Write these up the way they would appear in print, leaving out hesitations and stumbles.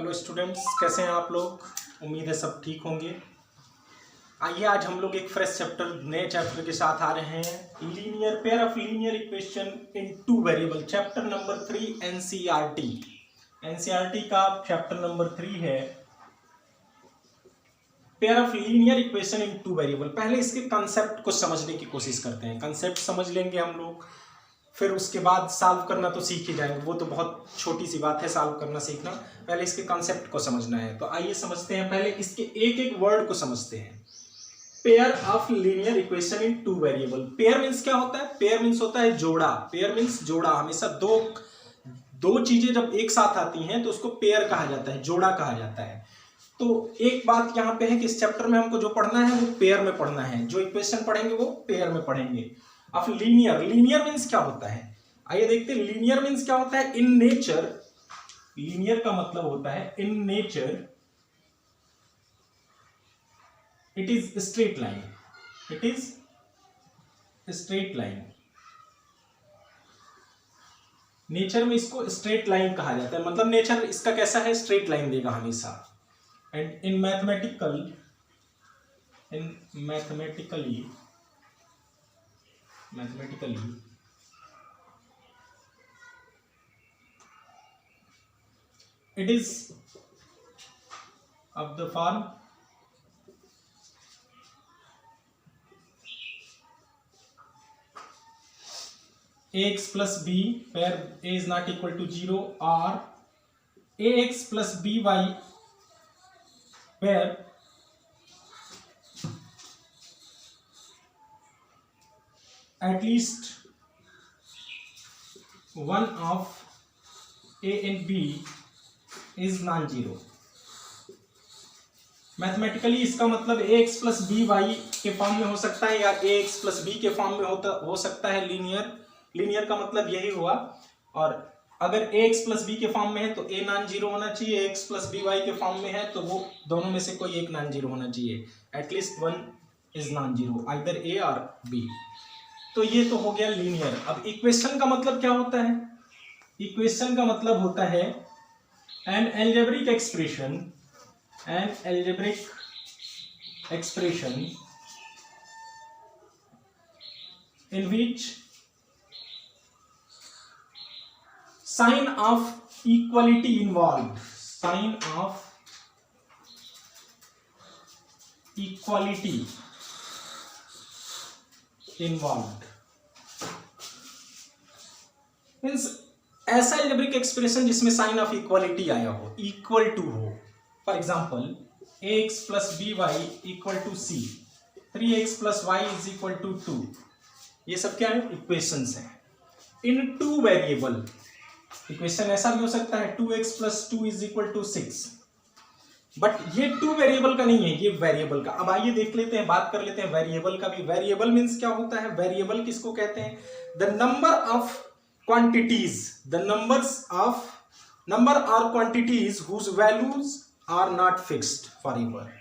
Hello students, कैसे हैं आप लोग। उम्मीद है सब ठीक होंगे। आइए आज हम लोग एक फ्रेश चैप्टर, नए चैप्टर के साथ आ रहे हैं। Linear pair of linear equation in two variable, chapter number 3 NCERT. NCERT का चैप्टर नंबर 3 है pair of linear equation in two variable. पहले इसके कंसेप्ट को समझने की कोशिश करते हैं। कंसेप्ट समझ लेंगे हम लोग, फिर उसके बाद सॉल्व करना तो सीख ही जाएंगे। वो तो बहुत छोटी सी बात है सॉल्व करना सीखना, पहले इसके कंसेप्ट को समझना है। तो आइए समझते हैं, पहले इसके एक एक वर्ड को समझते हैं। Pair of linear equation in two variable. Pair means क्या होता है? पेयर मींस होता है जोड़ा। पेयर मींस जोड़ा। हमेशा दो चीजें जब एक साथ आती हैं तो उसको पेयर कहा जाता है, जोड़ा कहा जाता है। तो एक बात यहाँ पे है कि इस चैप्टर में हमको जो पढ़ना है वो पेयर में पढ़ना है। जो इक्वेशन पढ़ेंगे वो पेयर में पढ़ेंगे। अब लीनियर, लीनियर मींस क्या होता है? आइए देखते हैं लीनियर मींस क्या होता है। इन नेचर, लीनियर का मतलब होता है in nature it is straight line. It is straight line. Nature में इसको स्ट्रेट लाइन कहा जाता है, मतलब नेचर इसका कैसा है? स्ट्रेट लाइन देगा हमेशा। And in mathematically it is of the form ax plus b where a is not equal to 0 or ax plus by where at least one of a and b is non-zero। Mathematically इसका मतलब ax plus b Y के form में हो सकता है या ax plus B के form में हो सकता है। लीनियर का मतलब यही हुआ। और अगर ax प्लस बी के फॉर्म में है तो a नॉन जीरो होना चाहिए। ax प्लस बी वाई के फॉर्म में है तो वो दोनों में से कोई एक नॉन जीरो होना चाहिए। At least one is non zero, either a और b। तो ये तो हो गया लीनियर। अब इक्वेशन का मतलब क्या होता है? इक्वेशन का मतलब होता है an algebraic expression in which sign of equality involved, sign of equality involved means ऐसा एल्जेब्रिक एक्सप्रेशन जिसमें साइन ऑफ इक्वालिटी आया हो, इक्वल टू हो। For example ax plus b y equal to c, 3x plus y is equal to 2। ये सब क्या है? Equations हैं इन टू वेरिएबल। इक्वेशन ऐसा भी हो सकता है 2x plus 2 is equal to 6, but ये टू वेरिएबल का नहीं है, ये वेरिएबल का। अब आइए देख लेते हैं, बात कर लेते हैं वेरिएबल का भी। वेरिएबल मीन्स क्या होता है? वेरिएबल किसको कहते हैं? The number of quantities, the number or quantities whose values are not fixed forever.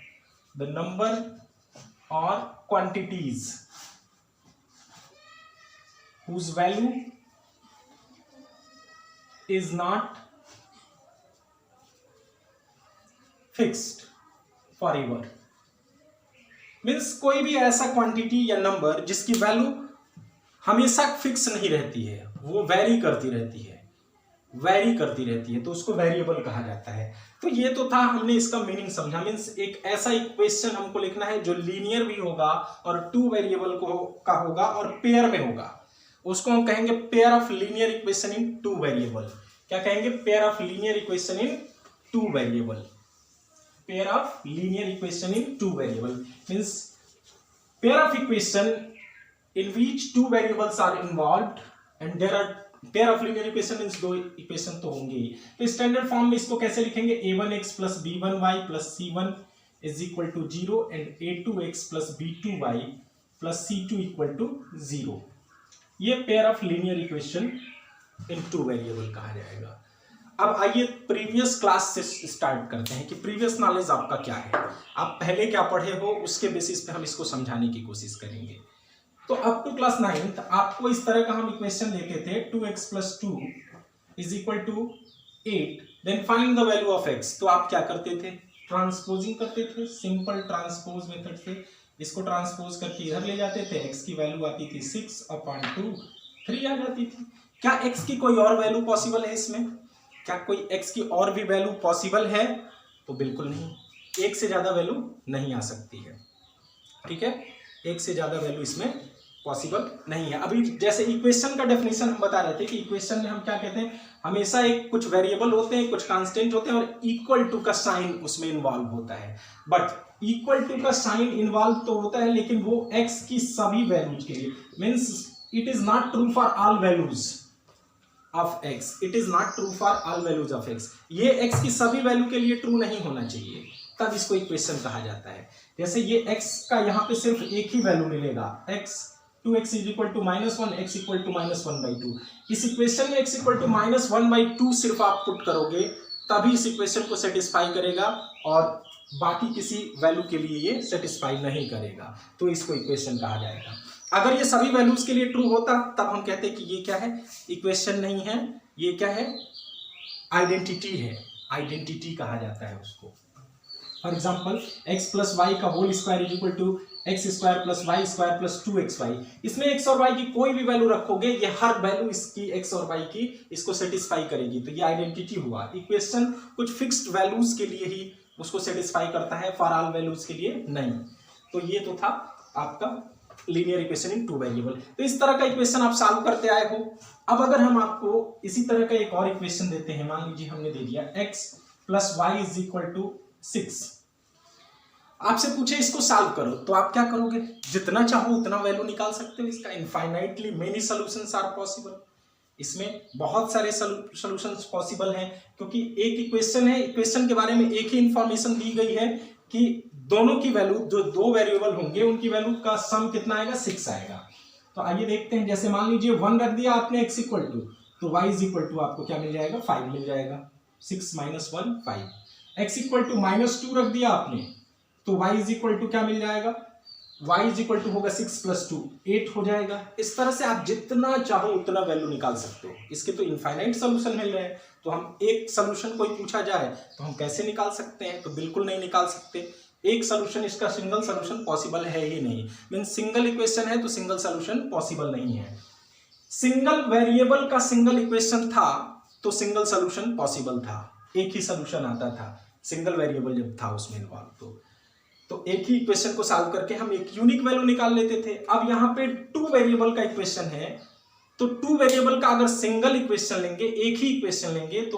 The number or quantities whose value is not fixed forever means कोई भी ऐसा क्वांटिटी या नंबर जिसकी वैल्यू हमेशा फिक्स नहीं रहती है, वो वेरी करती रहती है, तो उसको वेरिएबल कहा जाता है। तो ये तो था, हमने इसका मीनिंग समझा। मीन्स एक ऐसा इक्वेशन हमको लिखना है जो लीनियर भी होगा और टू वेरिएबल का होगा और पेयर में होगा। उसको हम कहेंगे pair of linear equation in two variable. क्या कहेंगे? Pair of linear equation in two variable. Pair of linear equation in two variable means pair of equation in which two variables are involved and there are pair of linear equation means दो equation तो होंगे ही। तो standard form में इसको कैसे लिखेंगे? a1x plus b1y plus c1 is equal to 0 and a2x plus b2y plus c2 equal to 0। ये pair of linear equation in two variable कहा जाएगा। अब आइए प्रीवियस क्लास से स्टार्ट करते हैं कि प्रीवियस नॉलेज आपका क्या है, आप पहले क्या पढ़े हो, उसके बेसिस पे हम इसको समझाने की कोशिश करेंगे। तो अप टू क्लास 9 आपको इस तरह का हम इक्वेशन लेते थे 2x plus 2 is equal to 8 then find the value of x. तो आप क्या करते थे, ट्रांसपोजिंग करते थे, सिंपल ट्रांसपोज मेथड से इसको ट्रांसपोज करके इधर ले जाते थे। एक्स की वैल्यू आती थी 6/2, 3 आ जाती थी। क्या एक्स की कोई और वैल्यू पॉसिबल है इसमें? क्या कोई एक्स की और भी वैल्यू पॉसिबल है? तो बिल्कुल नहीं, एक से ज्यादा वैल्यू नहीं आ सकती है। ठीक है, एक से ज्यादा वैल्यू इसमें पॉसिबल नहीं है। अभी जैसे इक्वेशन का डेफिनेशन हम बता रहे थे कि इक्वेशन में हम क्या कहते हैं, हमेशा एक कुछ वेरिएबल होते हैं, कुछ कांस्टेंट होते हैं और इक्वल टू का साइन उसमें इन्वॉल्व होता है। बट इक्वल टू का साइन इन्वॉल्व तो होता है, लेकिन वो एक्स की सभी वैल्यूज के लिए, means it is not true for all values of x, it is not true for all values of x। ये x की सभी वैल्यू के लिए ट्रू नहीं होना चाहिए, तब इसको इक्वेशन कहा जाता है। जैसे ये x का यहाँ पे सिर्फ एक ही वैल्यू मिलेगा, x 2x is equal to -1, x equal to -1/2। इस इक्वेशन में x इक्वल टू -1/2 सिर्फ आप पुट करोगे तभी इस इक्वेशन को सेटिस्फाई करेगा, और बाकी किसी वैल्यू के लिए ये सेटिस्फाई नहीं करेगा, तो इसको इक्वेशन कहा जाएगा। अगर ये सभी वैल्यूज के लिए ट्रू होता तब हम कहते हैं कि ये क्या है, इक्वेशन नहीं है, ये क्या है, आइडेंटिटी है। आइडेंटिटी कहा जाता है उसको। For example x plus y का whole square is equal to x square plus y square plus 2xy। इसमें x और y की कोई भी वैल्यू रखोगे, ये हर वैल्यू इसकी x और y की इसको सेटिस्फाई करेगी, तो ये आइडेंटिटी हुआ। इक्वेशन कुछ फिक्स्ड वैल्यूज के लिए ही उसको सेटिस्फाई करता है, फॉर ऑल वैल्यूज के लिए नहीं। तो ये तो था आपका linear equation in two variable. तो इस तरह का इक्वेशन आप सॉल्व करते आए हो। अब अगर हम आपको इसी तरह का एक और इक्वेशन देते हैं, मान लीजिए हमने दे दिया x plus y is equal to 6, आपसे पूछे इसको सॉल्व करो, तो आप क्या करोगे, जितना चाहो उतना वैल्यू निकाल सकते हो इसका। Infinitely many solutions are possible, इसमें बहुत सारे सॉल्यूशंस पॉसिबल हैं, क्योंकि एक इक्वेशन है, इक्वेशन के बारे में एक ही इंफॉर्मेशन दी गई है कि दोनों की वैल्यू, जो दो वेरिएबल होंगे उनकी वैल्यू का सम कितना आएगा, 6 आएगा। तो आइए देखते हैं, जैसे मान लीजिए 1 रख दिया आपने x इक्वल टू, तो y इज इक्वल टू आपको क्या मिल जाएगा, 5 मिल जाएगा। 6 - 1 5। x इक्वल टू -2 रख दिया आपने, तो y इज इक्वल टू क्या मिल जाएगा, y इज इक्वल टू होगा 6 + 2 8 हो जाएगा। इस तरह से आप जितना चाहो उतना वैल्यू निकाल सकते हो। इसके तो इनफाइनाइट सोल्यूशन मिल रहे हैं, तो हम एक सोल्यूशन कोई पूछा जाए तो हम कैसे निकाल सकते हैं, तो बिल्कुल नहीं निकाल सकते। एक सोल्यूशन, इसका सिंगल सोल्यूशन पॉसिबल है ही नहीं। मीन सिंगल इक्वेशन है तो सिंगल सोल्यूशन पॉसिबल नहीं है। सिंगल वेरिएबल का सिंगल इक्वेशन था तो सिंगल सोल्यूशन पॉसिबल था, एक ही सोल्यूशन आता था, सिंगल वेरिएबल जब था उसमें इन्वॉल्व, तो एक ही इक्वेशन को सॉल्व करके हम एक यूनिक वैल्यू निकाल लेते थे। अब यहाँ पे 2 वेरिएबल का इक्वेशन है, तो 2 वेरिएबल का अगर सिंगल इक्वेशन लेंगे, एक ही इक्वेशन लेंगे, तो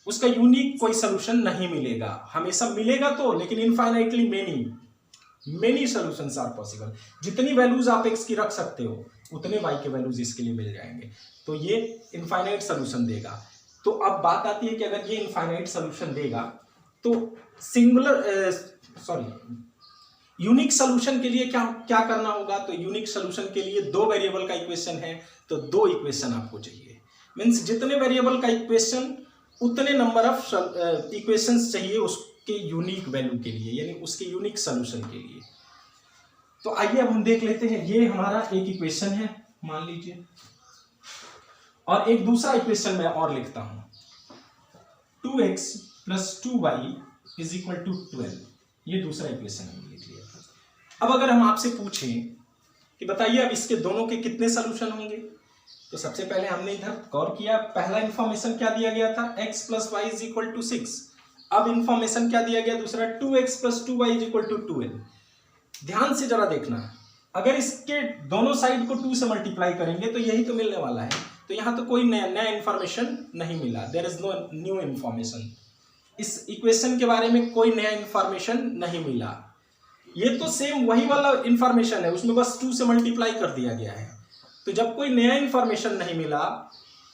उसका यूनिक कोई सोल्यूशन नहीं मिलेगा। हमेशा मिलेगा तो, लेकिन infinitely many solutions are possible. जितनी वैल्यूज आप x की रख सकते हो उतने y के वैल्यूज इसके लिए मिल जाएंगे, तो ये इनफाइनाइट सॉल्यूशन देगा। तो अब बात आती है कि अगर ये इनफाइनाइट सॉल्यूशन देगा तो यूनिक सॉल्यूशन के लिए क्या करना होगा, तो यूनिक सॉल्यूशन के लिए 2 वेरिएबल का इक्वेशन है, तो 2 इक्वेशन आपको चाहिए। मींस जितने वेरिएबल का इक्वेशन उतने नंबर ऑफ इक्वेशंस चाहिए उसके यूनिक वैल्यू के लिए, यानी उसके यूनिक सॉल्यूशन के लिए। तो आइए अब हम देख लेते हैं, ये हमारा एक इक्वेशन है मान लीजिए, और एक दूसरा इक्वेशन मैं और लिखता हूं, 2x + 2y is equal to 12। ये दूसरा इक्वेशन हमने लिख लिया। अब अगर हम आपसे पूछें कि बताइए अब इसके दोनों के कितने सॉल्यूशन होंगे, तो सबसे पहले हमने इधर गौर किया, पहला इंफॉर्मेशन क्या दिया गया था, x + y is equal to 6। अब इंफॉर्मेशन क्या दिया गया दूसरा, 2x + 2y is equal to 12। ध्यान से जरा देखना, अगर इसके दोनों साइड को 2 से मल्टीप्लाई करेंगे तो यही तो मिलने वाला है, तो यहां तो कोई नया इंफॉर्मेशन नहीं मिला, there is no new information. इस इक्वेशन के बारे में कोई नया इंफॉर्मेशन नहीं मिला, ये तो सेम वही वाला इंफॉर्मेशन है, उसमें बस 2 से मल्टीप्लाई कर दिया गया है। तो जब कोई नया इंफॉर्मेशन नहीं मिला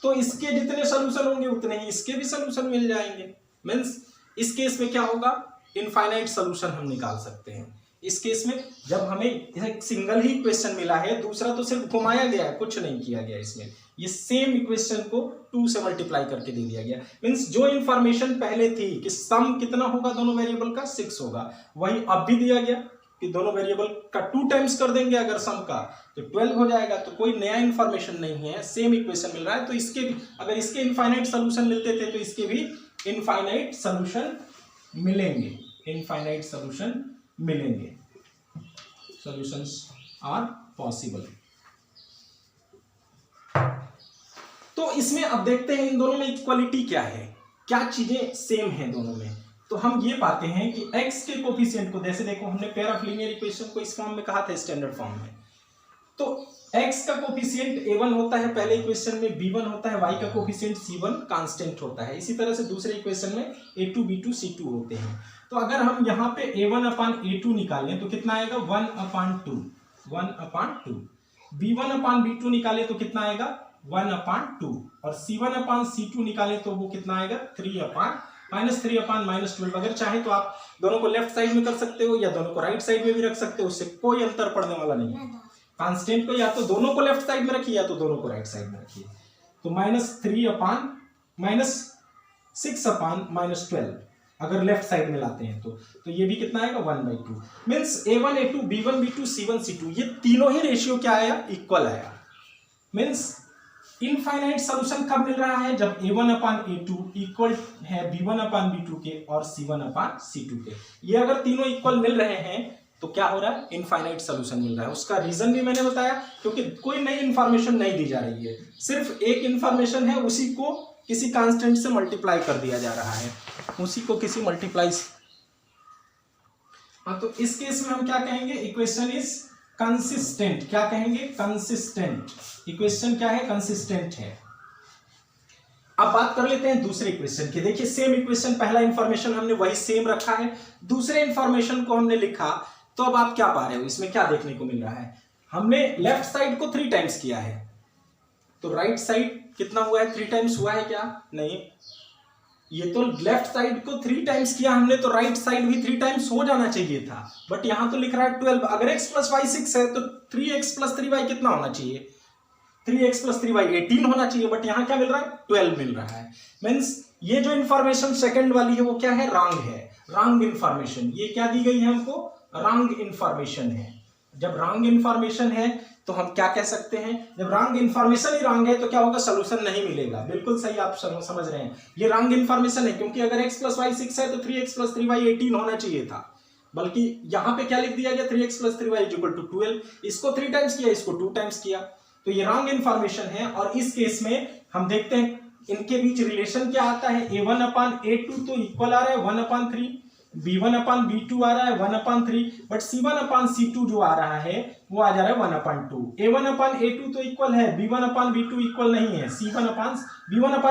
तो इसके जितने सोल्यूशन होंगे उतने ही इसके भी सोल्यूशन मिल जाएंगे। मीन्स इस केस में क्या होगा, इनफाइनाइट सोल्यूशन हम निकाल सकते हैं। इस केस में जब हमें एक सिंगल ही इक्वेशन मिला है, दूसरा तो सिर्फ घुमाया गया है, कुछ नहीं किया गया इसमें, ये सेम इक्वेशन को 2 से मल्टीप्लाई करके दे दिया गया। मींस जो इंफॉर्मेशन पहले थी कि सम कितना होगा दोनों वेरिएबल का, 6 होगा, वही अब भी दिया गया, कि दोनों वेरिएबल का 2 टाइम्स कर देंगे अगर सम का तो 12 हो जाएगा। तो कोई नया इंफॉर्मेशन नहीं है, सेम इक्वेशन मिल रहा है। तो इसके भी अगर इसके इनफाइनाइट सोल्यूशन मिलते थे तो इसके भी इनफाइनाइट सोल्यूशन मिलेंगे, इनफाइनाइट सोल्यूशन मिलेंगे। Solutions are possible. तो इसमें अब देखते हैं इन दोनों में इक्वालिटी क्या है, क्या चीजें सेम हैं दोनों में। तो हम ये पाते हैं कि x के कोफिशिएंट को, जैसे देखो हमने पेयर ऑफ लीनियर इक्वेशन को इस फॉर्म में कहा था स्टैंडर्ड फॉर्म में, तो x का कोफिशिएंट a1 होता है पहले इक्वेशन में, b1 होता है, y का कोफिशिएंट c1 कांस्टेंट होता है। इसी तरह से दूसरे इक्वेशन में a2 b2 c2 होते हैं। तो अगर हम यहाँ पे a1 अपान a2 निकालें तो कितना आएगा 1/2, 1/2। b1 अपान b2 निकालें तो कितना आएगा 1/2, और c1 अपान c2 निकालें तो वो कितना आएगा 3/-12। अगर चाहे तो आप दोनों को लेफ्ट साइड में कर सकते हो या दोनों को राइट साइड में भी रख सकते हो, उससे कोई अंतर पड़ने वाला नहीं है। कांस्टेंट को या तो दोनों को लेफ्ट साइड में रखिए या तो दोनों को राइट साइड में रखिए। तो -6/-12 अगर लेफ्ट साइड में लाते हैं तो ये भी कितना आएगा 1/2। Means a1 a2 b1 b2 c1 c2 ये तीनों ही रेशियो क्या आया, इक्वल आया। मींस इनफाइनाइट सॉल्यूशन कब मिल रहा है, जब a1 अपान a2 इक्वल है b1 अपान b2 के और c1 अपान c2 के। ये अगर तीनों इक्वल मिल रहे हैं तो क्या हो रहा है, इनफाइनाइट सॉल्यूशन मिल रहा है। उसका रीजन भी मैंने बताया, क्योंकि कोई नई इंफॉर्मेशन नहीं दी जा रही है, सिर्फ एक इंफॉर्मेशन है, उसी को किसी कांस्टेंट से मल्टीप्लाई कर दिया जा रहा है, उसी को किसी मल्टीप्लाई। हाँ, तो इस केस में हम क्या कहेंगे, इक्वेशन इज कंसिस्टेंट। क्या कहेंगे, कंसिस्टेंट। इक्वेशन क्या है, कंसिस्टेंट है। अब बात कर लेते हैं दूसरे इक्वेशन की। देखिए सेम इक्वेशन, पहला इंफॉर्मेशन हमने वही सेम रखा है, दूसरे इंफॉर्मेशन को हमने लिखा। तो अब आप क्या पा रहे हो, इसमें क्या देखने को मिल रहा है, हमने लेफ्ट साइड को 3 टाइम्स किया है, तो राइट साइड कितना हुआ है, 3 टाइम्स हुआ है क्या, नहीं। ये तो लेफ्ट साइड को 3 टाइम्स किया हमने, तो राइट साइड भी 3 टाइम्स हो जाना चाहिए था, बट यहां तो लिख रहा है 12। अगर x + y 6 है तो 3x + 3y कितना होना चाहिए, 3x + 3y 18 होना चाहिए, बट यहां क्या मिल रहा है, 12 मिल रहा है। मींस ये जो इंफॉर्मेशन सेकंड वाली है वो क्या है, रॉन्ग है, रॉन्ग इंफॉर्मेशन। ये क्या दी गई है हमको, रॉन्ग इंफॉर्मेशन है। जब रॉन्ग इंफॉर्मेशन है तो हम क्या कह सकते हैं, जब रॉन्ग इंफॉर्मेशन ही रॉन्ग है तो क्या होगा, सोल्यूशन नहीं मिलेगा। बिल्कुल सही, आप समझ रहे हैं, ये रॉन्ग इंफॉर्मेशन है, क्योंकि अगर x + y 6 है तो 3x + 3y 18 होना चाहिए था, बल्कि यहां पे क्या लिख दिया गया, 3x + 3y = 12। इसको 3 टाइम्स किया, इसको 2 टाइम्स किया, तो ये रॉन्ग इंफॉर्मेशन है। और इस केस में हम देखते हैं इनके बीच रिलेशन क्या आता है, a1 अपान a2 तो इक्वल आ रहा है 1/3, b1 अपान b2 आ रहा है 1/3, बट c1 अपान c2 जो आ रहा है वो आ जा रहा है 1/2। a1 अपान a2 तो इक्वल है, b1 अपान b2 इक्वल नहीं है, b1 अपान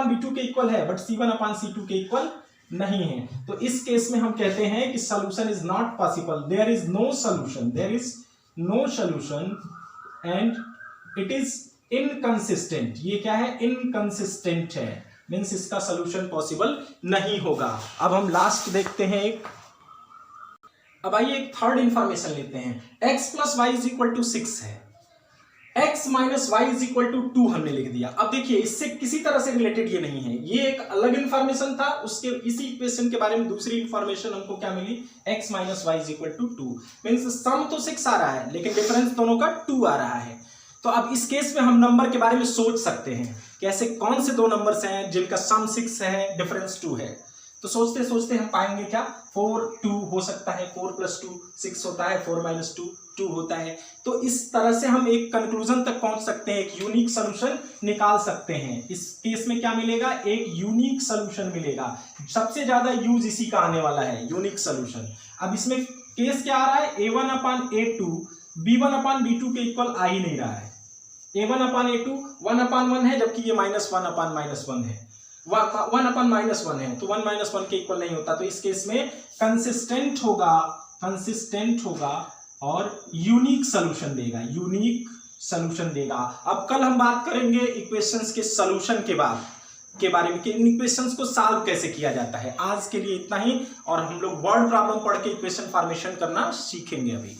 b2 के इक्वल है, बट c1 अपान c2 के इक्वल नहीं है। तो इस केस में हम कहते हैं कि solution is not possible, there is no solution and it is inconsistent. ये क्या है, इनकंसिस्टेंट है, मींस इसका सॉल्यूशन पॉसिबल नहीं होगा। अब हम लास्ट देखते हैं एक, अब आइए एक थर्ड इंफॉर्मेशन लेते हैं। x + y = 6 है, x - y = 2 हमने लिख दिया। अब देखिए इससे किसी तरह से रिलेटेड ये नहीं है, ये एक अलग इंफॉर्मेशन था, उसके इसी इक्वेशन के बारे में दूसरी इंफॉर्मेशन हमको क्या मिली, x - y = 2। मींस सम तो 6 आ रहा है लेकिन डिफरेंस दोनों का 2 आ रहा है। तो अब इस केस में हम नंबर के बारे में सोच सकते हैं कि ऐसे कौन से दो नंबर्स हैं जिनका सम 6 है, डिफरेंस 2 है। तो सोचते सोचते हम पाएंगे क्या, 4 2 हो सकता है, 4 + 2 6 होता है, 4 - 2 2 होता है। तो इस तरह से हम एक कंक्लूजन तक पहुंच सकते हैं, एक यूनिक सोल्यूशन निकाल सकते हैं। इस केस में क्या मिलेगा, एक यूनिक सोल्यूशन मिलेगा। सबसे ज्यादा यूज इसी का आने वाला है, यूनिक सोल्यूशन। अब इसमें केस क्या आ रहा है, a1 अपान a2 b1 अपान b2 के इक्वल आ ही नहीं रहा है। a1 अपान a2 1/1 है, जबकि ये -1 अपान -1 है, 1 अपान -1 है, तो 1 - 1 के इक्वल नहीं होता। तो इस केस में कंसिस्टेंट होगा और यूनिक सॉल्यूशन देगा, अब कल हम बात करेंगे इक्वेशंस के सॉल्यूशन के बारे में कि इन इक्वेशंस को सॉल्व कैसे किया जाता है। आज के लिए इतना ही, और हम लोग वर्ड प्रॉब्लम पढ़ के इक्वेशन फॉर्मेशन करना सीखेंगे अभी।